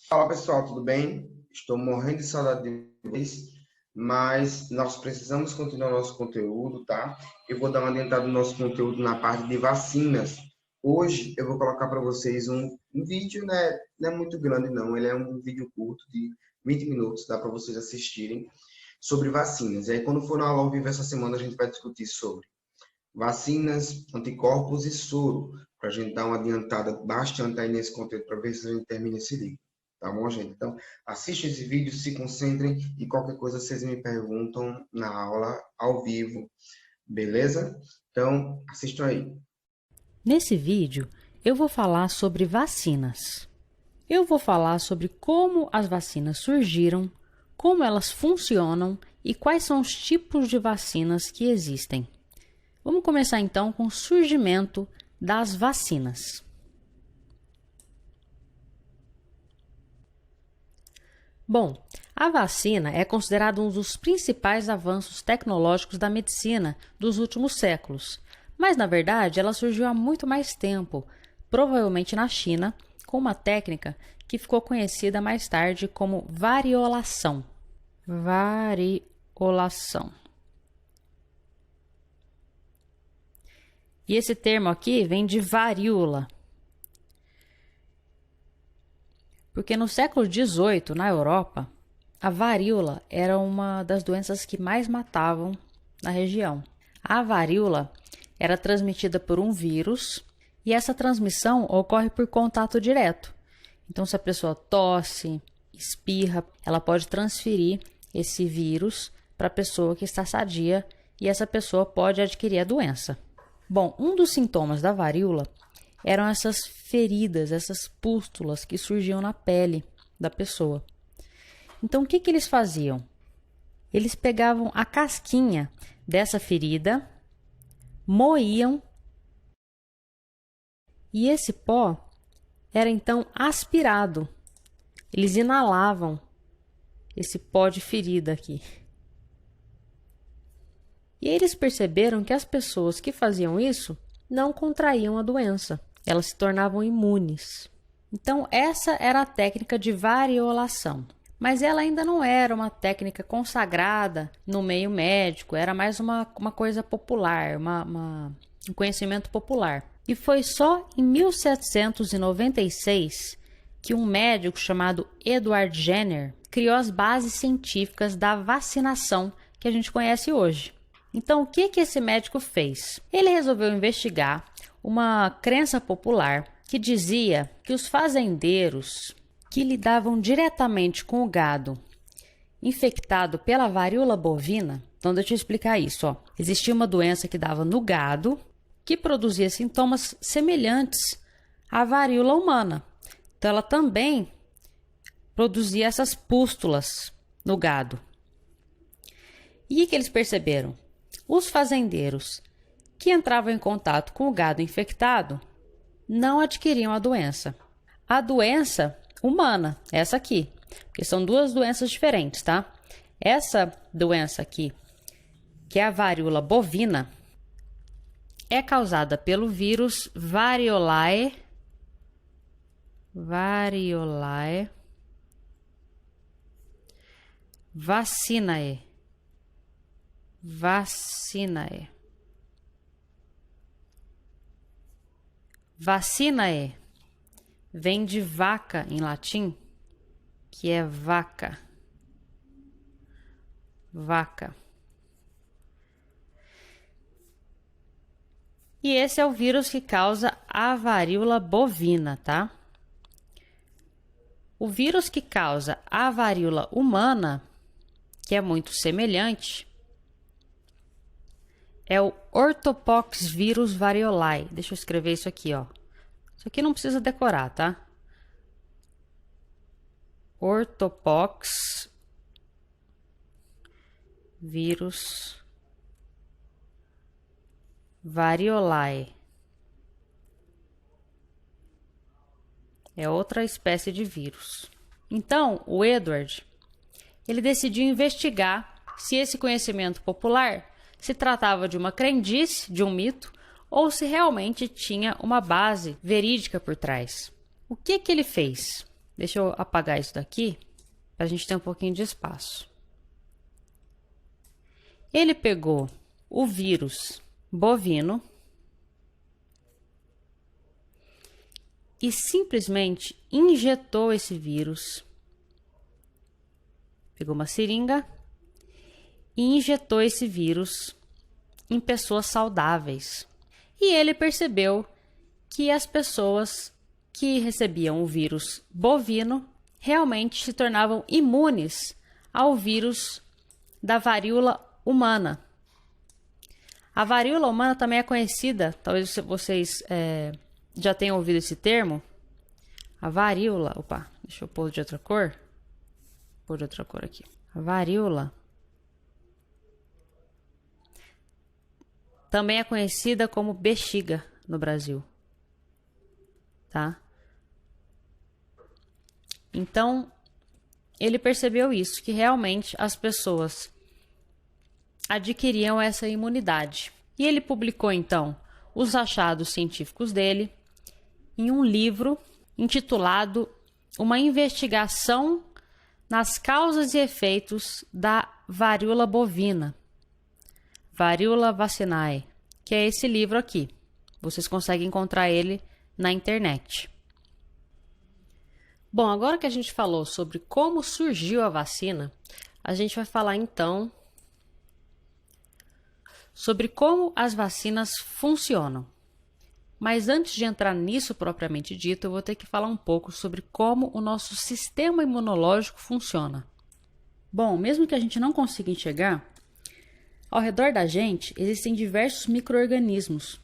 Fala pessoal, tudo bem? Estou morrendo de saudade de vocês, mas nós precisamos continuar nosso conteúdo, tá? Eu vou dar uma adiantada no nosso conteúdo na parte de vacinas. Hoje eu vou colocar para vocês um vídeo, né? Não é muito grande, não. Ele é um vídeo curto de 20 minutos, dá para vocês assistirem, sobre vacinas. E aí, quando for na aula ao vivo essa semana, a gente vai discutir sobre vacinas, anticorpos e soro, para a gente dar uma adiantada bastante aí nesse conteúdo, para ver se a gente termina esse livro. Tá bom, gente? Então, assistam esse vídeo, se concentrem e qualquer coisa vocês me perguntam na aula ao vivo, beleza? Então, assistam aí. Nesse vídeo, eu vou falar sobre vacinas. Eu vou falar sobre como as vacinas surgiram, como elas funcionam e quais são os tipos de vacinas que existem. Vamos começar então com o surgimento das vacinas. Bom, a vacina é considerada um dos principais avanços tecnológicos da medicina dos últimos séculos, mas na verdade ela surgiu há muito mais tempo, provavelmente na China, com uma técnica que ficou conhecida mais tarde como variolação. Variolação. E esse termo aqui vem de varíola. Porque no século XVIII, na Europa, a varíola era uma das doenças que mais matavam na região. A varíola era transmitida por um vírus e essa transmissão ocorre por contato direto. Então, se a pessoa tosse, espirra, ela pode transferir esse vírus para a pessoa que está sadia e essa pessoa pode adquirir a doença. Bom, um dos sintomas da varíola eram essas feridas, essas pústulas que surgiam na pele da pessoa. Então, o que eles faziam? Eles pegavam a casquinha dessa ferida, moíam, e esse pó era então aspirado. Eles inalavam esse pó de ferida aqui. E eles perceberam que as pessoas que faziam isso não contraíam a doença. Elas se tornavam imunes. Então, essa era a técnica de variolação. Mas ela ainda não era uma técnica consagrada no meio médico, era mais uma coisa popular, um conhecimento popular. E foi só em 1796 que um médico chamado Edward Jenner criou as bases científicas da vacinação que a gente conhece hoje. Então, o que esse médico fez? Ele resolveu investigar uma crença popular que dizia que os fazendeiros que lidavam diretamente com o gado infectado pela varíola bovina, então deixa eu explicar isso, ó. Existia uma doença que dava no gado que produzia sintomas semelhantes à varíola humana. Então ela também produzia essas pústulas no gado. E o que eles perceberam? Os fazendeiros que entravam em contato com o gado infectado não adquiriam a doença. A doença humana, essa aqui, porque são duas doenças diferentes, tá? Essa doença aqui, que é a varíola bovina, é causada pelo vírus Variolae vacinae. Vacinae vem de vaca em latim, que é vaca. E esse é o vírus que causa a varíola bovina, tá? O vírus que causa a varíola humana, que é muito semelhante, é o Orthopoxvirus variolae. Deixa eu escrever isso aqui, ó. Isso aqui não precisa decorar, tá? Orthopox vírus variolae. É outra espécie de vírus. Então, o Edward, ele decidiu investigar se esse conhecimento popular se tratava de uma crendice, de um mito, ou se realmente tinha uma base verídica por trás. O que ele fez? Deixa eu apagar isso daqui, para a gente ter um pouquinho de espaço. Ele pegou o vírus bovino e simplesmente injetou esse vírus. Pegou uma seringa e injetou esse vírus em pessoas saudáveis. E ele percebeu que as pessoas que recebiam o vírus bovino realmente se tornavam imunes ao vírus da varíola humana. A varíola humana também é conhecida, talvez vocês já tenham ouvido esse termo. A varíola, opa, deixa eu pôr de outra cor. Vou pôr de outra cor aqui. A varíola também é conhecida como bexiga no Brasil, tá? Então, ele percebeu isso, que realmente as pessoas adquiriam essa imunidade. E ele publicou, então, os achados científicos dele em um livro intitulado Uma Investigação nas Causas e Efeitos da Varíola Bovina, Varíola Vacinae, que é esse livro aqui. Vocês conseguem encontrar ele na internet. Bom, agora que a gente falou sobre como surgiu a vacina, a gente vai falar então sobre como as vacinas funcionam. Mas antes de entrar nisso propriamente dito, eu vou ter que falar um pouco sobre como o nosso sistema imunológico funciona. Bom, mesmo que a gente não consiga enxergar, ao redor da gente existem diversos micro-organismos.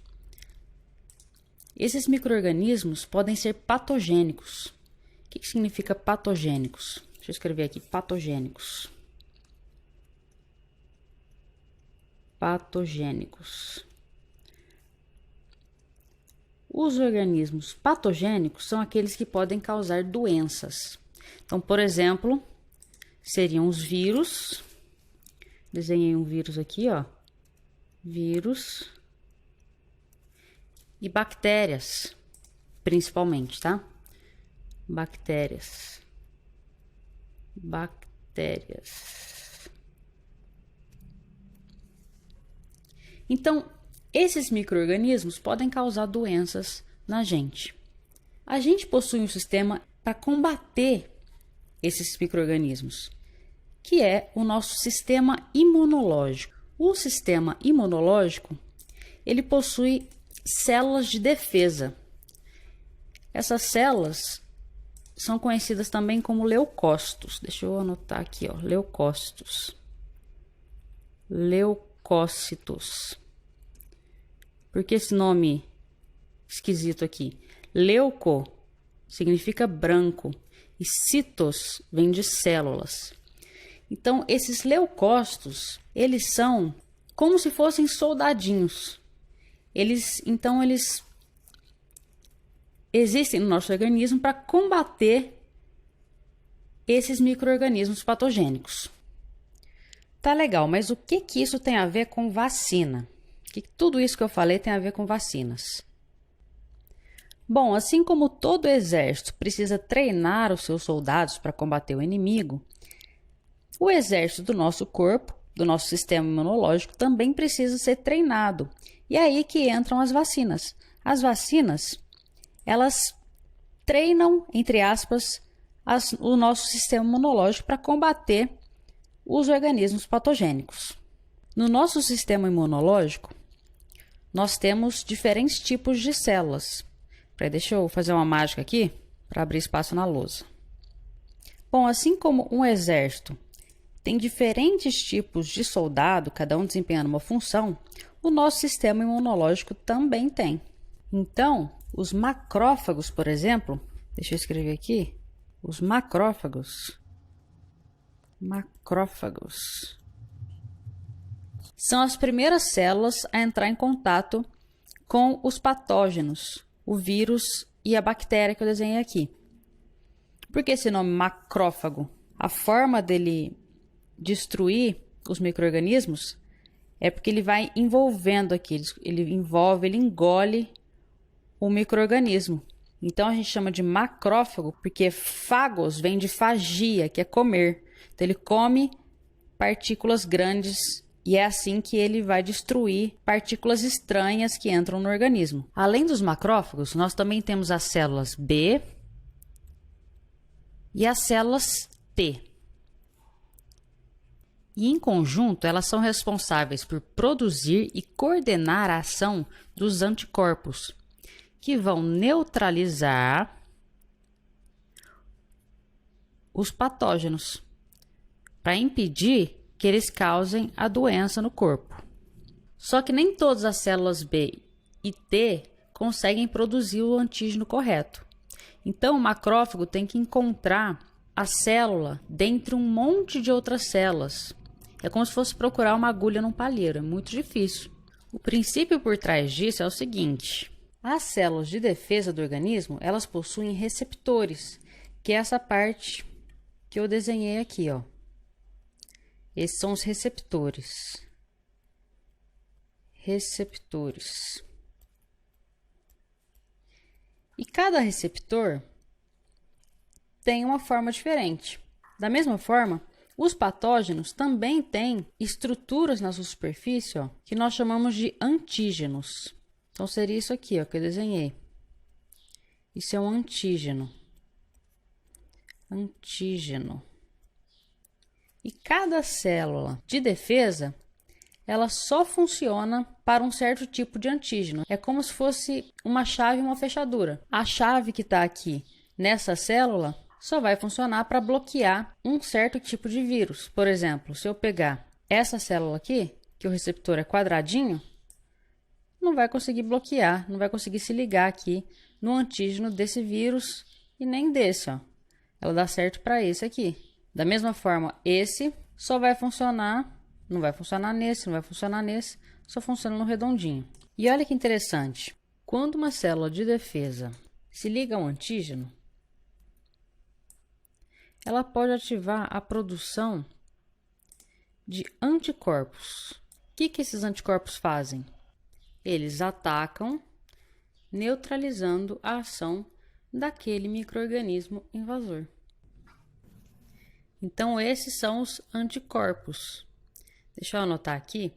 Esses micro-organismos podem ser patogênicos. O que significa patogênicos? Deixa eu escrever aqui, patogênicos. Patogênicos. Os organismos patogênicos são aqueles que podem causar doenças. Então, por exemplo, seriam os vírus. Desenhei um vírus aqui, ó. Vírus. E bactérias, principalmente, tá? Bactérias. Então, esses micro-organismos podem causar doenças na gente. A gente possui um sistema para combater esses micro-organismos, que é o nosso sistema imunológico. O sistema imunológico, ele possui células de defesa. Essas células são conhecidas também como leucócitos. Deixa eu anotar aqui, ó, leucócitos. Leucócitos. Por que esse nome esquisito aqui? Leuco significa branco e citos vem de células. Então, esses leucócitos, eles são como se fossem soldadinhos. Eles existem no nosso organismo para combater esses micro-organismos patogênicos. Tá legal, mas o que isso tem a ver com vacina? Que tudo isso que eu falei tem a ver com vacinas? Bom, assim como todo exército precisa treinar os seus soldados para combater o inimigo, o exército do nosso corpo, do nosso sistema imunológico, também precisa ser treinado. E é aí que entram as vacinas. As vacinas, elas treinam, entre aspas, o nosso sistema imunológico para combater os organismos patogênicos. No nosso sistema imunológico, nós temos diferentes tipos de células. Deixa eu fazer uma mágica aqui para abrir espaço na lousa. Bom, assim como um exército tem diferentes tipos de soldado, cada um desempenhando uma função, o nosso sistema imunológico também tem. Então, os macrófagos, por exemplo, deixa eu escrever aqui, os macrófagos são as primeiras células a entrar em contato com os patógenos, o vírus e a bactéria que eu desenhei aqui. Por que esse nome macrófago? A forma dele destruir os micro-organismos é porque ele vai envolvendo aqui, ele engole o micro-organismo. Então a gente chama de macrófago porque fagos vem de fagia, que é comer. Então ele come partículas grandes e é assim que ele vai destruir partículas estranhas que entram no organismo. Além dos macrófagos, nós também temos as células B e as células T. E em conjunto, elas são responsáveis por produzir e coordenar a ação dos anticorpos, que vão neutralizar os patógenos, para impedir que eles causem a doença no corpo. Só que nem todas as células B e T conseguem produzir o antígeno correto. Então, o macrófago tem que encontrar a célula dentre um monte de outras células. É como se fosse procurar uma agulha num palheiro, é muito difícil. O princípio por trás disso é o seguinte: as células de defesa do organismo, elas possuem receptores, que é essa parte que eu desenhei aqui, ó. Esses são os receptores. Receptores. E cada receptor tem uma forma diferente. Da mesma forma, os patógenos também têm estruturas na sua superfície, ó, que nós chamamos de antígenos. Então, seria isso aqui, ó, que eu desenhei. Isso é um antígeno. Antígeno. E cada célula de defesa, ela só funciona para um certo tipo de antígeno. É como se fosse uma chave e uma fechadura. A chave que está aqui nessa célula só vai funcionar para bloquear um certo tipo de vírus. Por exemplo, se eu pegar essa célula aqui, que o receptor é quadradinho, não vai conseguir bloquear, não vai conseguir se ligar aqui no antígeno desse vírus e nem desse, ó. Ela dá certo para esse aqui. Da mesma forma, esse só vai funcionar, não vai funcionar nesse, não vai funcionar nesse, só funciona no redondinho. E olha que interessante, quando uma célula de defesa se liga a um antígeno, ela pode ativar a produção de anticorpos. O que esses anticorpos fazem? Eles atacam, neutralizando a ação daquele micro-organismo invasor. Então, esses são os anticorpos. Deixa eu anotar aqui.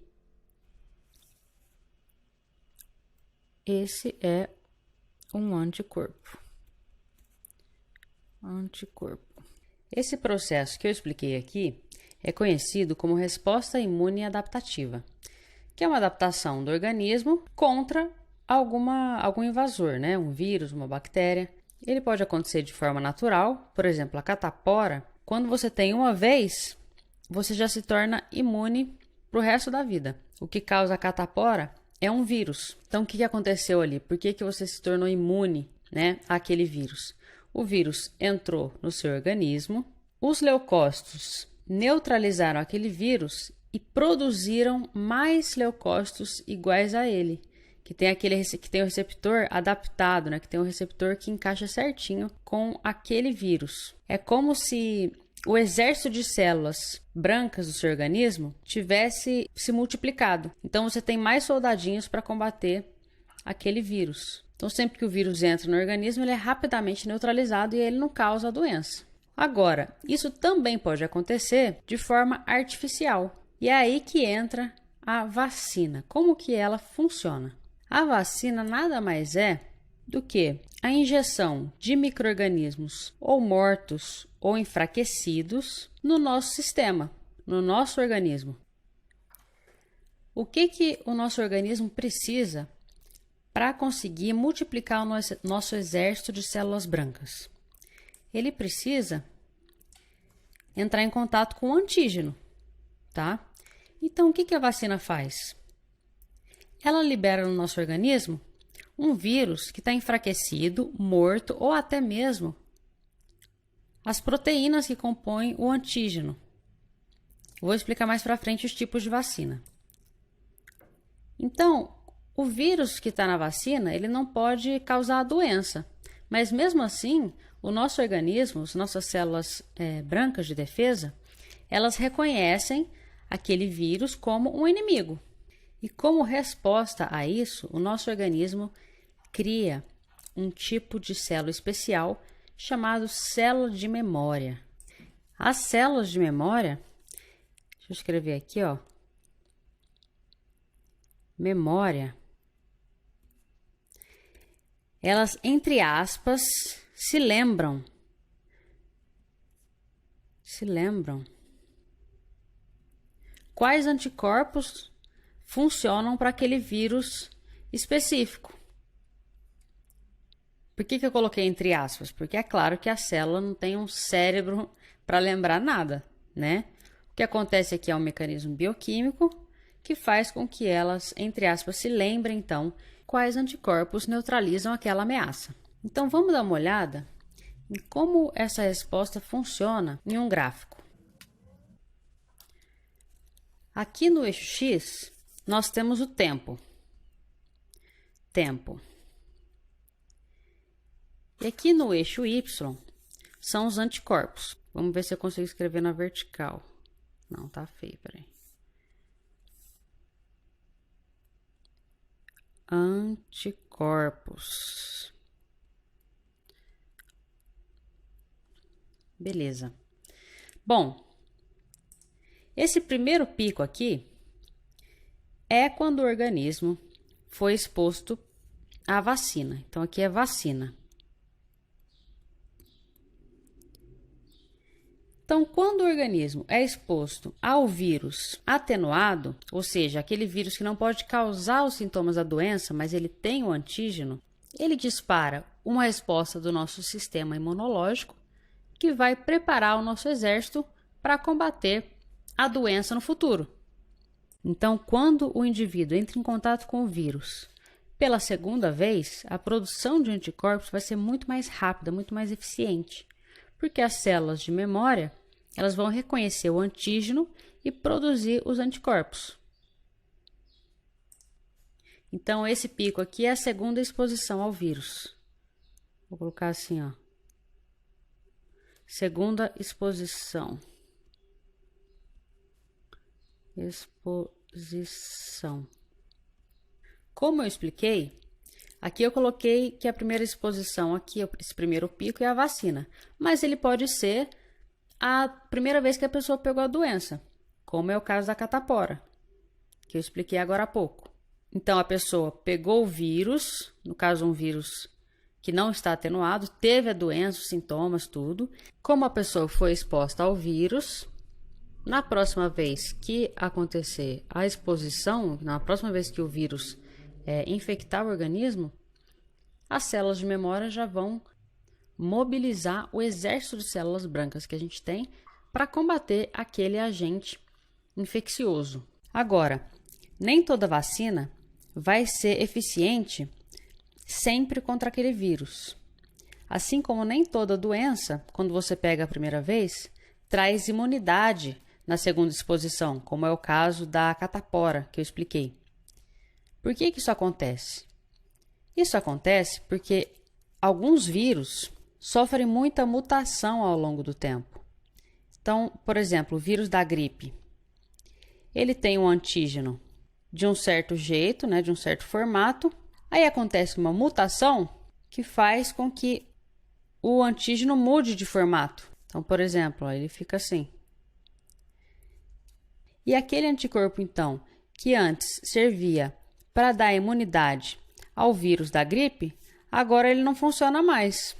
Esse é um anticorpo. Anticorpo. Esse processo que eu expliquei aqui é conhecido como resposta imune adaptativa, que é uma adaptação do organismo contra algum invasor, né? Um vírus, uma bactéria. Ele pode acontecer de forma natural, por exemplo, a catapora. Quando você tem uma vez, você já se torna imune para o resto da vida. O que causa a catapora é um vírus. Então, o que aconteceu ali? Por que você se tornou imune, né, àquele vírus? O vírus entrou no seu organismo, os leucócitos neutralizaram aquele vírus e produziram mais leucócitos iguais a ele, que tem o receptor adaptado, né? Que tem um receptor que encaixa certinho com aquele vírus. É como se o exército de células brancas do seu organismo tivesse se multiplicado. Então você tem mais soldadinhos para combater aquele vírus. Então sempre que o vírus entra no organismo, ele é rapidamente neutralizado e ele não causa a doença. Agora, isso também pode acontecer de forma artificial. E é aí que entra a vacina. Como que ela funciona? A vacina nada mais é do que a injeção de micro-organismos ou mortos ou enfraquecidos no nosso sistema, no nosso organismo. O que o nosso organismo precisa para conseguir multiplicar o nosso exército de células brancas? Ele precisa entrar em contato com o antígeno, tá? Então, o que a vacina faz? Ela libera no nosso organismo um vírus que está enfraquecido, morto ou até mesmo as proteínas que compõem o antígeno. Vou explicar mais para frente os tipos de vacina. Então, o vírus que está na vacina, ele não pode causar a doença, mas mesmo assim, o nosso organismo, as nossas células brancas de defesa, elas reconhecem aquele vírus como um inimigo. E como resposta a isso, o nosso organismo cria um tipo de célula especial chamado célula de memória. As células de memória, deixa eu escrever aqui, ó. Memória. Elas, entre aspas, se lembram quais anticorpos funcionam para aquele vírus específico. Por que eu coloquei entre aspas? Porque é claro que a célula não tem um cérebro para lembrar nada, né? O que acontece aqui é um mecanismo bioquímico que faz com que elas, entre aspas, se lembrem, então, quais anticorpos neutralizam aquela ameaça. Então, vamos dar uma olhada em como essa resposta funciona em um gráfico. Aqui no eixo X, nós temos o tempo. E aqui no eixo Y, são os anticorpos. Vamos ver se eu consigo escrever na vertical. Não, tá feio, peraí. Anticorpos. Beleza. Bom, esse primeiro pico aqui é quando o organismo foi exposto à vacina. Então, aqui é vacina. Então, quando o organismo é exposto ao vírus atenuado, ou seja, aquele vírus que não pode causar os sintomas da doença, mas ele tem o antígeno, ele dispara uma resposta do nosso sistema imunológico que vai preparar o nosso exército para combater a doença no futuro. Então, quando o indivíduo entra em contato com o vírus pela segunda vez, a produção de anticorpos vai ser muito mais rápida, muito mais eficiente, porque as células de memória elas vão reconhecer o antígeno e produzir os anticorpos. Então, esse pico aqui é a segunda exposição ao vírus. Vou colocar assim, ó. Segunda exposição. Como eu expliquei, aqui eu coloquei que a primeira exposição aqui, esse primeiro pico é a vacina, mas ele pode ser a primeira vez que a pessoa pegou a doença, como é o caso da catapora, que eu expliquei agora há pouco. Então, a pessoa pegou o vírus, no caso um vírus que não está atenuado, teve a doença, os sintomas, tudo. Como a pessoa foi exposta ao vírus, na próxima vez que acontecer a exposição, na próxima vez que o vírus infectar o organismo, as células de memória já vão mobilizar o exército de células brancas que a gente tem para combater aquele agente infeccioso. Agora, nem toda vacina vai ser eficiente sempre contra aquele vírus. Assim como nem toda doença, quando você pega a primeira vez, traz imunidade na segunda exposição, como é o caso da catapora que eu expliquei. Por que isso acontece? Isso acontece porque alguns vírus sofrem muita mutação ao longo do tempo. Então, por exemplo, o vírus da gripe, ele tem um antígeno de um certo jeito, né, de um certo formato. Aí acontece uma mutação que faz com que o antígeno mude de formato. Então, por exemplo, ele fica assim. E aquele anticorpo, então, que antes servia para dar imunidade ao vírus da gripe, agora ele não funciona mais,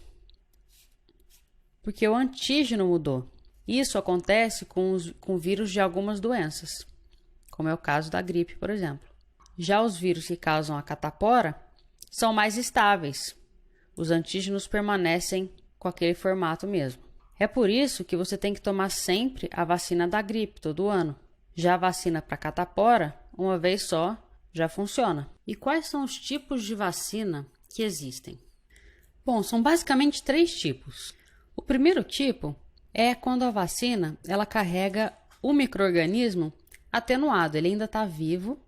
porque o antígeno mudou. Isso acontece com vírus de algumas doenças, como é o caso da gripe, por exemplo. Já os vírus que causam a catapora são mais estáveis. Os antígenos permanecem com aquele formato mesmo. É por isso que você tem que tomar sempre a vacina da gripe todo ano. Já a vacina para catapora, uma vez só, já funciona. E quais são os tipos de vacina que existem? Bom, são basicamente 3 tipos. O primeiro tipo é quando a vacina ela carrega o micro-organismo atenuado. Ele ainda está vivo,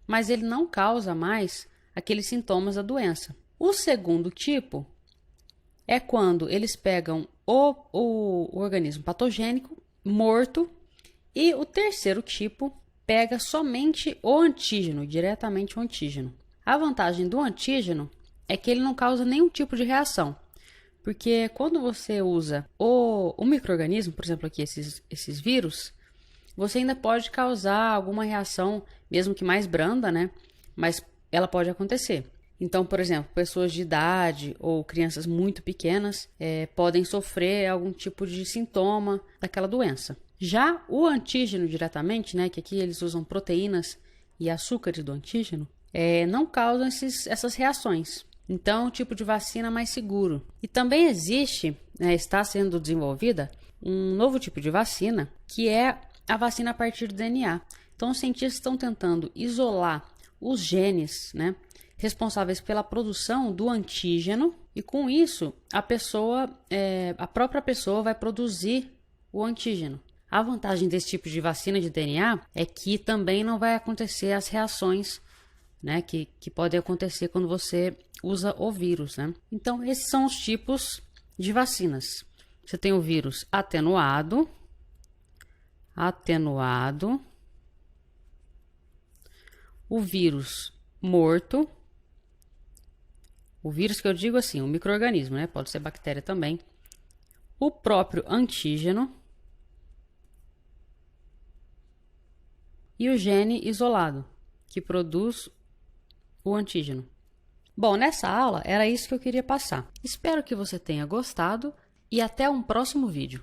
mas ele não causa mais aqueles sintomas da doença. O segundo tipo é quando eles pegam o organismo patogênico morto, e o terceiro tipo pega somente o antígeno, diretamente o antígeno. A vantagem do antígeno é que ele não causa nenhum tipo de reação. Porque quando você usa o micro-organismo, por exemplo, aqui esses vírus, você ainda pode causar alguma reação, mesmo que mais branda, né? Mas ela pode acontecer. Então, por exemplo, pessoas de idade ou crianças muito pequenas podem sofrer algum tipo de sintoma daquela doença. Já o antígeno diretamente, né, que aqui eles usam proteínas e açúcares do antígeno, não causam essas reações. Então, é um tipo de vacina mais seguro. E também existe, está sendo desenvolvida, um novo tipo de vacina, que é a vacina a partir do DNA. Então, os cientistas estão tentando isolar os genes, né, responsáveis pela produção do antígeno, e com isso a própria pessoa vai produzir o antígeno. A vantagem desse tipo de vacina de DNA é que também não vai acontecer as reações, né, que podem acontecer quando você usa o vírus, né? Então, esses são os tipos de vacinas. Você tem o vírus atenuado, o vírus morto, o vírus que eu digo assim, o micro-organismo, né? Pode ser bactéria também, o próprio antígeno e o gene isolado, que produz o antígeno. Bom, nessa aula era isso que eu queria passar. Espero que você tenha gostado e até um próximo vídeo.